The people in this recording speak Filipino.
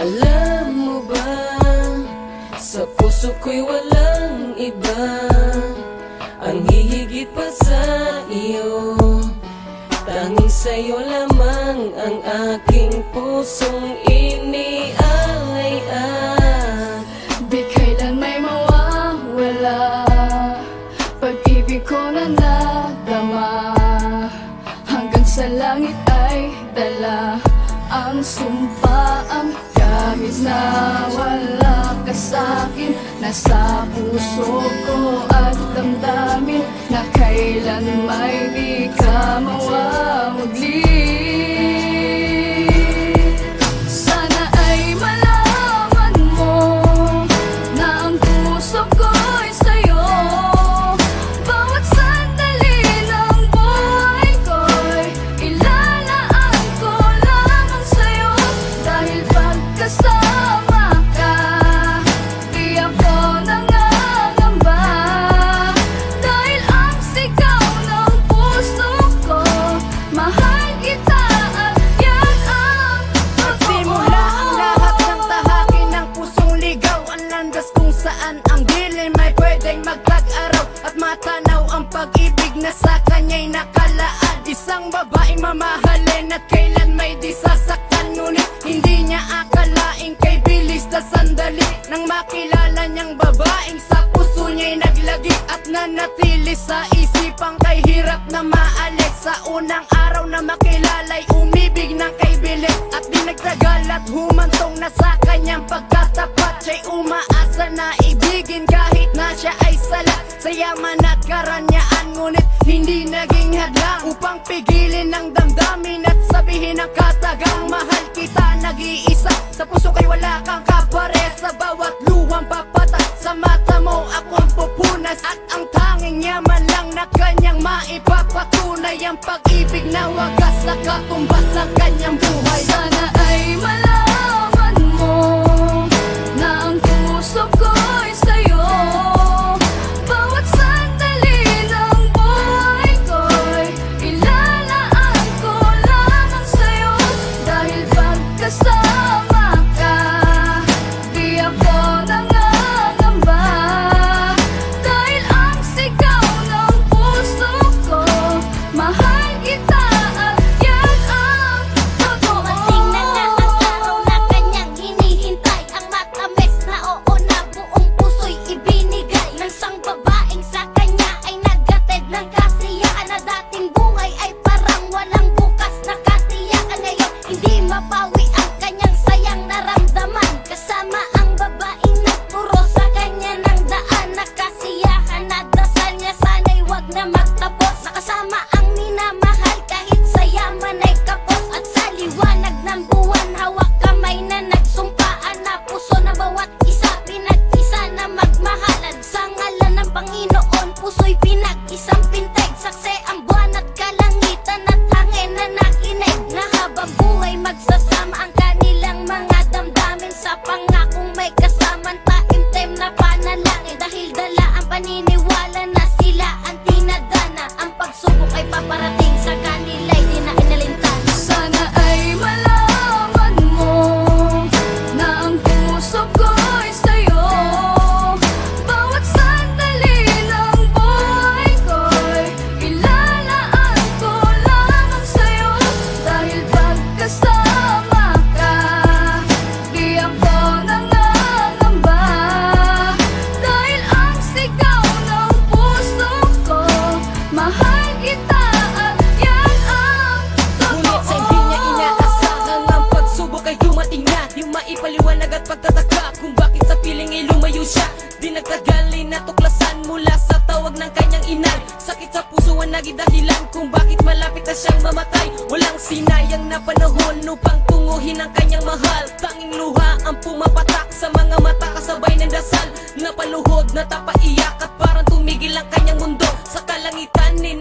Alam mo ba, sa puso ko'y walang iba ang hihigit pa sa iyo. Tanging sa'yo lamang ang aking pusong iniaalay-an. Di kailan may mawawala, pag-ibig ko na nadama. Hanggang sa langit ay dala ang sumpaang kahit na wala ka sa'kin. Nasa puso ko at damdamin na kailan may di ka mawawagli. Sana ay malaman mo na ang puso ko'y sa'yo. Bawat sandali ng buhay ko'y ilalaan ko lamang sa'yo. Dahil pagkasama ka, di ako nangangamba. Dahil ang sigaw ng puso ko, mahal kita at yan ang Simula ang lahat ng tahakin ng pusong ligaw. Ang landas kung saan ang dilim ay pwedeng magtag-araw at matanaw ang pag-ibig na sa kanya'y nakalaan. Isang babaeng mamahalin at kailan may di sasaktan. Ngunit hindi niya akalaing kay bilis na sandali nang makilala niyang babaeng sa puso niya'y naglagi at nanatili sa isipang kay hirap na maalis. Sa unang araw na makilala'y umibig ng kay bilis at di nagtagal at humantong na sa kanyang pagkatapat. Siya'y umaasa na ibigin kahit na siya ay sala sa yaman at karanyaan. Ngunit hindi naging hadlang upang pigilin ang damdamin at sabihin ang katagang mahal kita nag-iisa. Sa puso kay wala kang kapare, sa bawat luwang papatak sa mata mo akong pupunas. At ang tanging yaman lang na kanyang maipapatunay ang pag-ibig na wagas na katumbas ng kanyang buhay. Sana ay malaman mo na ang puso ko'y sa'yo. Bawat sandali ng buhay ko'y ilalaan ko lamang sa'yo. Dahil pagkasama ka, di ako nangangamba. Dahil ang sigaw ng puso ko, mahal kita at yan ang totoo. Dumating na nga ang araw na kanyang hinihintay. Ang matamis na oo na buong puso'y ibinigay ng isang babaeng sa kanya ay naghatid ng kasiyahan. Na dating buhay ay parang walang bukas na katiyakan. Ngayon hindi mapawi ang kanyang sayang naramdaman. Kasama ang babaeng nagturo sa kanya ng daan na kasiyahan. Nadasal niya sana'y wag na magtapos. Nakasama ang minamahal kahit sa yaman ay kapos. At sa liwanag ng buwan hawak kamay na nagsumpaan. Na puso na bawat isa pinag-isa na magmahalan. Sa ngalan ng Panginoon puso'y pinag-isang pinteg. Saksi ang buwan at kalangitan at hangin na nakinig. Na habang buhay magsasama ang kanilang mga damdamin. Sa pangakong may kasamang taimtim na panalangin. Dahil dala ang paniniwala na sila ang tinadana. Ang pagsubok ay paparating sa kanila'y di na inalintana. Sana ay malaman mo na ang puso ko'y sa'yo. Bawat sandali ng buhay ko'y ilalaan ko lamang sa'yo. Dahil pagkasama ka, di ako nangangamba. Dahil ang sigaw ng puso ko, mahal kita at yan ang Ngunit sa totoo. hindi niya inaasahan ang pagsubok ay dumating na. Di maipaliwanag at pagtataka kung bakit sa piling ay lumayo siya. Di nagtagal ay natuklasan mula sa tawag ng kanyang inay. Sakit sa puso ang naging dahilan kung bakit malapit na siyang mamatay. Walang sinayang na panahon upang tunguhin ang kanyang mahal. Tanging luha ang pumapatak sa mga mata kasabay ng dasal. Napaluhod, natapaiyak at parang tumigil ang kanyang mundo. Sa kalangitan ni